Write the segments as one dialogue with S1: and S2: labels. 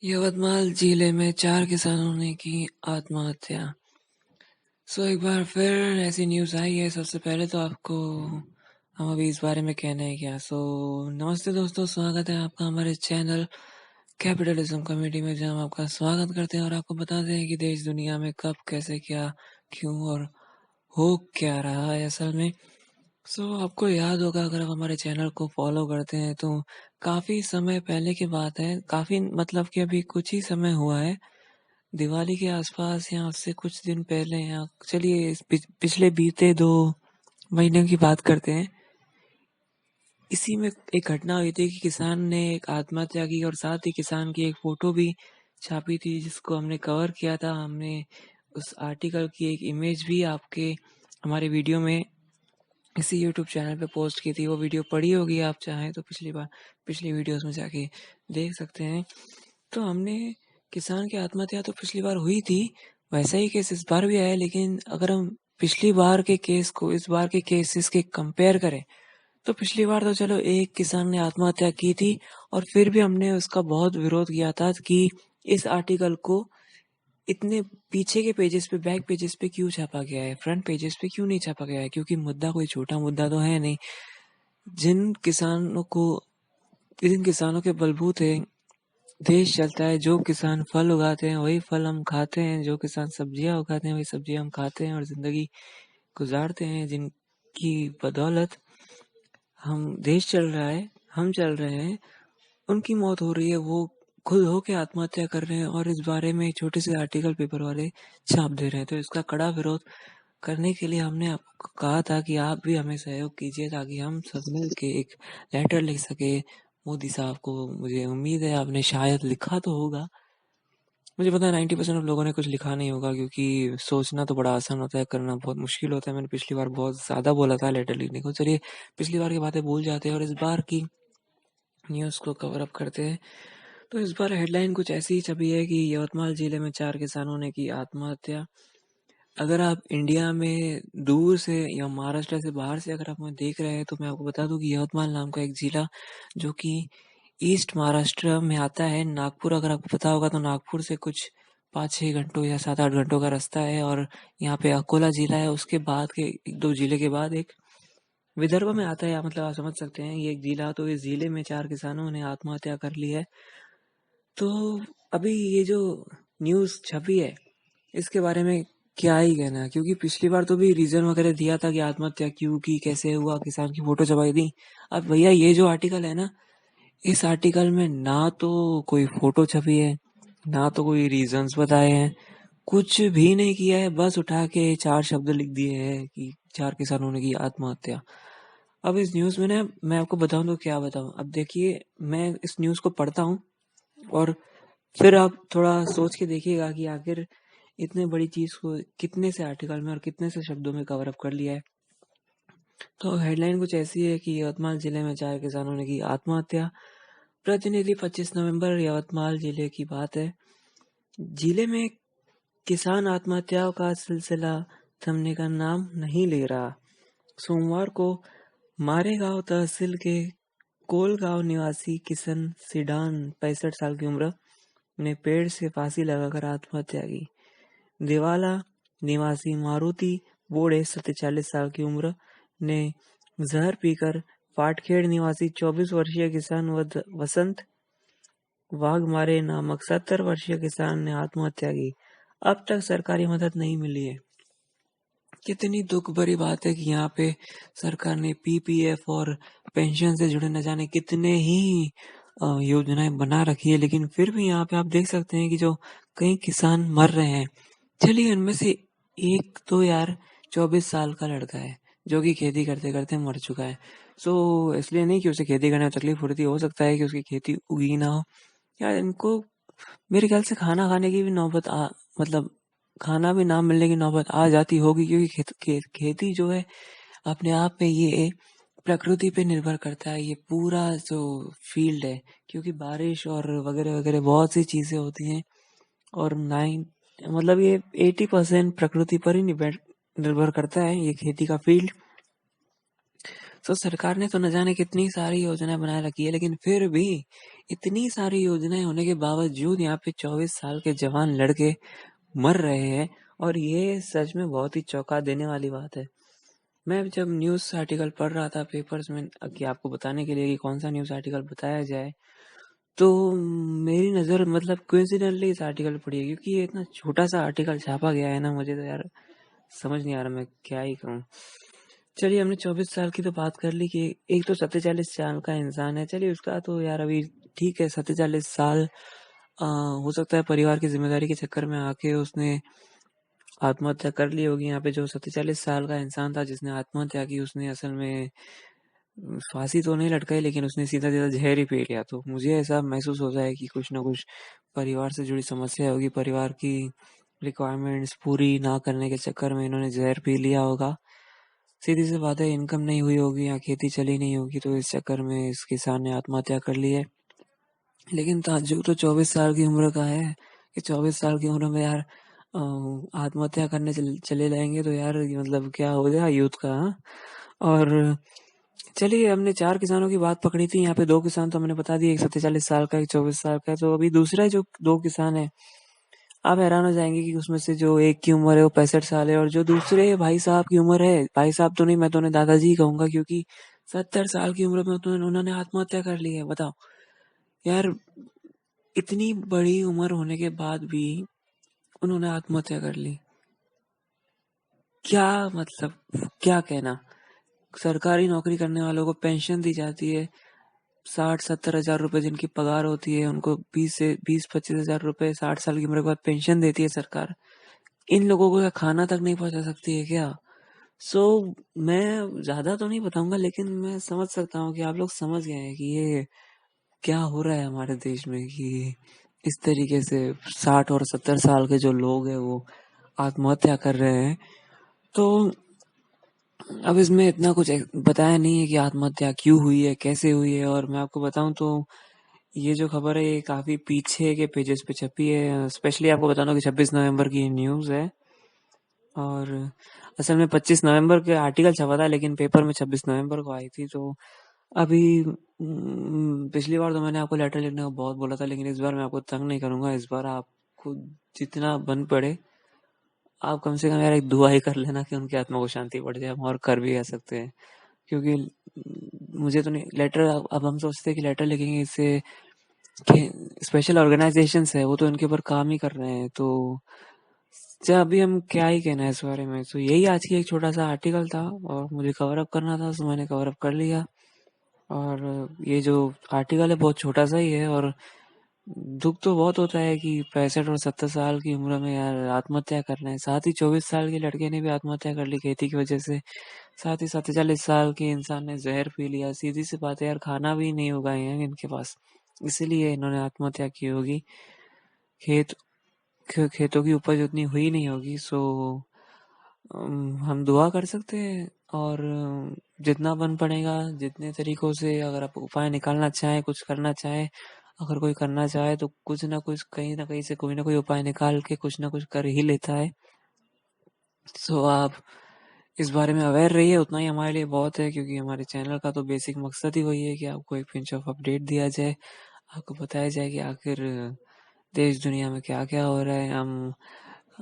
S1: यवतमाल जिले में 4 किसानों ने की आत्महत्या। एक बार फिर ऐसी न्यूज़ आई है। सबसे पहले तो आपको हम अभी इस बारे में कहना है क्या। नमस्ते दोस्तों, स्वागत है आपका हमारे चैनल कैपिटलिज्म कम्युनिटी में, जहाँ हम आपका स्वागत करते हैं और आपको बताते हैं कि देश दुनिया में कब कैसे क्या क्यों और हो क्या रहा है असल में। आपको याद होगा, अगर आप हमारे चैनल को फॉलो करते हैं तो काफ़ी समय पहले की बात है, काफ़ी मतलब कि अभी कुछ ही समय हुआ है, दिवाली के आसपास या उससे कुछ दिन पहले, या चलिए पिछले बीते 2 महीने की बात करते हैं। इसी में एक घटना हुई थी कि किसान ने एक आत्महत्या की और साथ ही किसान की एक फ़ोटो भी छापी थी, जिसको हमने कवर किया था। हमने उस आर्टिकल की एक इमेज भी आपके हमारे वीडियो में इसी यूट्यूब चैनल पे पोस्ट की थी। वो वीडियो पड़ी होगी, आप चाहें तो पिछली वीडियोस में जाके देख सकते हैं। तो हमने किसान की आत्महत्या तो पिछली बार हुई थी, वैसा ही केस इस बार भी आया, लेकिन अगर हम पिछली बार के केस को इस बार के केसेस के कंपेयर करें तो पिछली बार तो चलो एक किसान ने आत्महत्या की थी और फिर भी हमने उसका बहुत विरोध किया था कि इस आर्टिकल को इतने पीछे के पेजेस पे, बैक पेजेस पे क्यों छापा गया है, फ्रंट पेजेस पे क्यों नहीं छापा गया है, क्योंकि मुद्दा कोई छोटा मुद्दा तो है नहीं। जिन किसानों को जिन किसानों के बलबूते देश चलता है, जो किसान फल उगाते हैं वही फल हम खाते हैं, जो किसान सब्जियां उगाते हैं वही सब्जियां हम खाते हैं और जिंदगी गुजारते हैं, जिनकी बदौलत हम देश चल रहा है, हम चल रहे हैं, उनकी मौत हो रही है। वो खुद होके आत्महत्या कर रहे हैं और इस बारे में छोटे से आर्टिकल पेपर वाले छाप दे रहे हैं। तो इसका कड़ा विरोध करने के लिए हमने आपको कहा था कि आप भी हमें सहयोग कीजिए, ताकि हम सब मिल के एक लेटर लिख सके मोदी साहब को। मुझे उम्मीद है आपने शायद लिखा तो होगा। मुझे पता है 90% ऑफ लोगों ने कुछ लिखा नहीं होगा, क्योंकि सोचना तो बड़ा आसान होता है, करना बहुत मुश्किल होता है। मैंने पिछली बार बहुत ज़्यादा बोला था लेटर लिखने को। चलिए, पिछली बार की बातें भूल जाते हैं और इस बार की न्यूज़ को कवर अप करते हैं। तो इस बार हेडलाइन कुछ ऐसी ही छपी है कि यवतमाल जिले में 4 किसानों ने की आत्महत्या। अगर आप इंडिया में दूर से या महाराष्ट्र से बाहर से अगर आप मुझे देख रहे हैं तो मैं आपको बता दूं कि यवतमाल नाम का एक जिला, जो कि ईस्ट महाराष्ट्र में आता है, नागपुर, अगर आपको पता होगा तो नागपुर से कुछ 5-6 घंटों या 7-8 घंटों का रास्ता है। और यहाँ पे अकोला जिला है, उसके बाद के 1-2 जिले के बाद एक विदर्भ में आता है, या मतलब आप समझ सकते हैं ये एक जिला। तो इस जिले में 4 किसानों ने आत्महत्या कर ली है। तो अभी ये जो न्यूज़ छपी है, इसके बारे में क्या ही कहना है, क्योंकि पिछली बार तो भी रीजन वगैरह दिया था कि आत्महत्या क्यों की, कैसे हुआ, किसान की फोटो छपाई थी। अब भैया ये जो आर्टिकल है ना, इस आर्टिकल में ना तो कोई फोटो छपी है, ना तो कोई रीजंस बताए हैं, कुछ भी नहीं किया है, बस उठा के 4 शब्द लिख दिए हैं कि 4 किसानों ने की आत्महत्या। अब इस न्यूज़ में ना मैं आपको बताऊं तो क्या बताऊं। अब देखिए, मैं इस न्यूज़ को पढ़ता हूँ और फिर आप थोड़ा सोच के देखिएगा कि आखिर इतने बड़ी चीज को कितने से आर्टिकल में और कितने से शब्दों में कवर अप कर लिया है। तो हेडलाइन कुछ ऐसी है कि यवतमाल जिले में 4 किसानों ने की आत्महत्या। प्रतिनिधि 25 नवंबर, यवतमाल जिले की बात है। जिले में किसान आत्महत्याओं का सिलसिला थमने का नाम नहीं ले रहा। सोमवार को मारेगांव तहसील के कोलगांव निवासी किशन सिडान, 65 साल की उम्र, ने पेड़ से फांसी लगाकर आत्महत्या की। देवाला निवासी मारुति बोड़े, 47 साल की उम्र, ने जहर पीकर पाटखेड़ निवासी 24 वर्षीय किसान वसंत वाघमारे नामक 70 वर्षीय किसान ने आत्महत्या की। अब तक सरकारी मदद नहीं मिली है। कितनी दुख भरी बात है कि यहाँ पे सरकार ने पीपीएफ और पेंशन से जुड़े न जाने कितने ही योजनाएं बना रखी है, लेकिन फिर भी यहाँ पे आप देख सकते हैं कि जो कई किसान मर रहे हैं। चलिए, उनमें से एक तो यार 24 साल का लड़का है, जो कि खेती करते करते मर चुका है। इसलिए नहीं कि उसे खेती करने में तकलीफ होती, हो सकता है कि उसकी खेती उगी ना हो। यार, इनको मेरे ख्याल से खाना खाने की भी नौबत मतलब खाना भी ना मिलने की नौबत आ जाती होगी, क्योंकि खेती जो है अपने आप में ये प्रकृति पे निर्भर करता है। ये पूरा जो फील्ड है, क्योंकि बारिश और वगैरह वगैरह बहुत सी चीजें होती हैं, और 9 मतलब ये 80% प्रकृति पर ही निर्भर करता है ये खेती का फील्ड। सो सरकार ने तो न जाने कितनी सारी योजनाएं बनाए रखी है, लेकिन फिर भी इतनी सारी योजनाएं होने के बावजूद यहाँ पे 24 साल के जवान लड़के मर रहे हैं, और ये सच में बहुत ही चौंका देने वाली बात है। मैं जब न्यूज़ आर्टिकल पढ़ रहा था पेपर्स में कि आपको बताने के लिए कि कौन सा न्यूज़ आर्टिकल बताया जाए, तो मेरी नज़र मतलब कोइंसिडेंटली इस आर्टिकल पर पड़ी है, क्योंकि ये इतना छोटा सा आर्टिकल छापा गया है ना, मुझे तो यार समझ नहीं आ रहा मैं क्या ही कहूँ। चलिए, हमने 24 साल की तो बात कर ली कि एक तो 47 साल का इंसान है। चलिए, उसका तो यार अभी ठीक है, 47 साल हो सकता है परिवार की जिम्मेदारी के चक्कर में आके उसने आत्महत्या कर ली होगी। यहाँ पे जो 47 साल का इंसान था जिसने आत्महत्या की, उसने असल में फांसी तो नहीं लटकाई, लेकिन उसने सीधा सीधा जहर ही पी लिया। तो मुझे ऐसा महसूस होता है कि कुछ ना कुछ परिवार से जुड़ी समस्या होगी, परिवार की रिक्वायरमेंट्स पूरी ना करने के चक्कर में इन्होंने जहर पी लिया होगा। सीधी सी बात है, इनकम नहीं हुई होगी या खेती चली नहीं होगी, तो इस चक्कर में इस किसान ने आत्महत्या कर ली है। लेकिन ताज्जुब तो 24 साल की उम्र का है कि 24 साल की उम्र में यार आत्महत्या करने चले जाएंगे, तो यार ये मतलब क्या हो गया यूथ का, हाँ? और चलिए, हमने 4 किसानों की बात पकड़ी थी, यहाँ पे 2 किसान तो हमने बता दिए, एक 47 साल का, एक 24 साल का है। तो अभी दूसरा जो 2 किसान है, आप हैरान हो जाएंगे कि उसमें से जो एक की उम्र है वो 65 साल है, और जो दूसरे भाई साहब की उम्र है, भाई साहब तो नहीं, मैं तो उन्हें दादाजी कहूंगा, क्योंकि 70 साल की उम्र में तो उन्होंने आत्महत्या कर ली है। बताओ यार, इतनी बड़ी उम्र होने के बाद भी उन्होंने आत्महत्या कर ली। क्या मतलब, क्या कहना। सरकारी नौकरी करने वालों को पेंशन दी जाती है, 60-70 हजार रुपए जिनकी पगार होती है, उनको 20-25 हजार रुपए 60 साल की उम्र के बाद पेंशन देती है सरकार। इन लोगों को क्या खाना तक नहीं पहुंचा सकती है क्या? मैं ज्यादा तो नहीं बताऊंगा, लेकिन मैं समझ सकता हूँ कि आप लोग समझ गए हैं कि ये क्या हो रहा है हमारे देश में, कि इस तरीके से 60 और 70 साल के जो लोग हैं वो आत्महत्या कर रहे हैं। तो अब इसमें इतना कुछ बताया नहीं है कि आत्महत्या क्यों हुई है, कैसे हुई है। और मैं आपको बताऊं तो ये जो खबर है ये काफी पीछे के पेजेस पे छपी है। स्पेशली आपको बताना कि 26 नवंबर की न्यूज़ है, और असल में 25 नवंबर के आर्टिकल छपा था, लेकिन पेपर में 26 नवंबर को आई थी। तो अभी पिछली बार तो मैंने आपको लेटर लिखने को बहुत बोला था, लेकिन इस बार मैं आपको तंग नहीं करूंगा। इस बार आपको जितना बन पड़े, आप कम से कम यार एक दुआ ही कर लेना कि उनकी आत्मा को शांति पड़ जाए। हम और कर भी आ सकते हैं, क्योंकि मुझे तो नहीं लेटर, अब हम सोचते हैं कि लेटर लिखेंगे इससे, स्पेशल ऑर्गेनाइजेशंस है वो तो इनके ऊपर काम ही कर रहे हैं। तो अभी हम क्या ही कहना है इस बारे में। तो यही आज की एक छोटा सा आर्टिकल था, और मुझे कवर अप करना था, तो मैंने कवर अप कर लिया। और ये जो आर्टिकल है बहुत छोटा सा ही है, और दुख तो बहुत होता है कि 65 और 70 साल की उम्र में यार आत्महत्या कर रहे हैं। साथ ही 24 साल के लड़के ने भी आत्महत्या कर ली खेती की वजह से। साथ ही 47 साल के इंसान ने जहर पी लिया। सीधी सी बात है यार, खाना भी नहीं उगाए हैं इनके पास, इसीलिए इन्होंने आत्महत्या की होगी। खेत खेतों की उपज उतनी हुई नहीं होगी। हम दुआ कर सकते हैं, और जितना बन पड़ेगा, जितने तरीकों से अगर आप उपाय निकालना चाहें, कुछ करना चाहें, अगर कोई करना चाहे तो कुछ ना कुछ, कहीं ना कहीं से कोई ना कोई उपाय निकाल के कुछ ना कुछ कर ही लेता है। आप इस बारे में अवेयर रहिए, उतना ही हमारे लिए बहुत है, क्योंकि हमारे चैनल का तो बेसिक मकसद ही वही है कि आपको एक पिंच ऑफ अपडेट दिया जाए, आपको बताया जाए कि आखिर देश दुनिया में क्या क्या हो रहा है। हम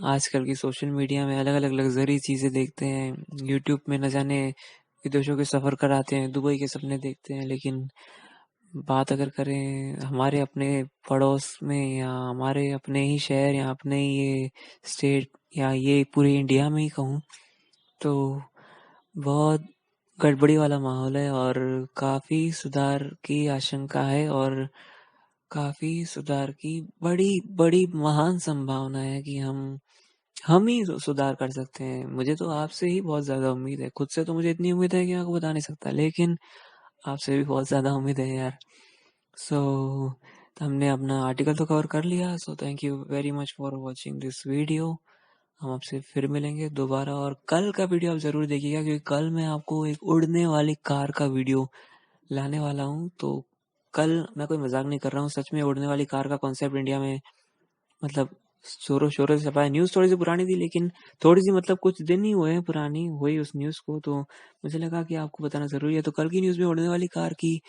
S1: आजकल की सोशल मीडिया में अलग अलग लग्जरी चीज़ें देखते हैं, यूट्यूब में न जाने विदेशों के सफ़र कराते हैं, दुबई के सपने देखते हैं, लेकिन बात अगर करें हमारे अपने पड़ोस में, या हमारे अपने ही शहर, या अपने ये स्टेट, या ये पूरे इंडिया में ही कहूँ, तो बहुत गड़बड़ी वाला माहौल है, और काफ़ी सुधार की आशंका है, और काफ़ी सुधार की बड़ी बड़ी महान संभावना है कि हम ही सुधार कर सकते हैं। मुझे तो आपसे ही बहुत ज़्यादा उम्मीद है, खुद से तो मुझे इतनी उम्मीद है कि मैं आपको बता नहीं सकता, लेकिन आपसे भी बहुत ज़्यादा उम्मीद है यार। सो हमने अपना आर्टिकल तो कवर कर लिया। Thank you very much for watching this video. हम आपसे फिर मिलेंगे दोबारा, और कल का वीडियो आप ज़रूर देखिएगा, क्योंकि कल मैं आपको एक उड़ने वाली कार का वीडियो लाने वाला हूँ। तो कल मैं कोई मजाक नहीं कर रहा हूँ, सच में उड़ने वाली कार का कॉन्सेप्ट इंडिया में मतलब शोरों शोरों से छपा है। न्यूज़ थोड़ी सी पुरानी थी, लेकिन थोड़ी सी मतलब कुछ दिन ही हुए हैं पुरानी हुई उस न्यूज़ को, तो मुझे लगा कि आपको बताना ज़रूरी है। तो कल की न्यूज़ में उड़ने वाली कार की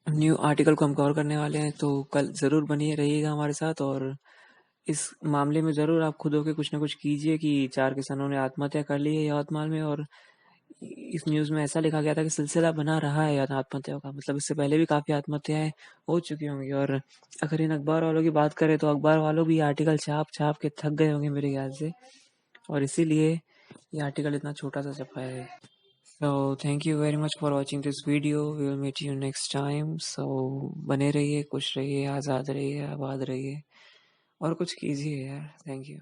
S1: न्यू आर्टिकल को हम कवर करने वाले हैं, तो कल ज़रूर बनिए रहिएगा हमारे साथ। और इस मामले में ज़रूर आप खुद होके कुछ ना कुछ कीजिए कि 4 किसानों ने आत्महत्या कर ली है यवतमाल में। और इस न्यूज़ में ऐसा लिखा गया था कि सिलसिला बना रहा है आत्महत्याओं का, मतलब इससे पहले भी काफ़ी आत्महत्याएं हो चुकी होंगी। और अगर इन अखबार वालों की बात करें तो अखबार वालों भी आर्टिकल छाप छाप के थक गए होंगे मेरे ख्याल से, और इसीलिए ये आर्टिकल इतना छोटा सा छपा है। So thank you very much for watching this video, we will meet you next time. So बने रहिए, खुश रहिए, आज़ाद रहिए, आबाद रहिए और कुछ कीजिए यार। Thank you.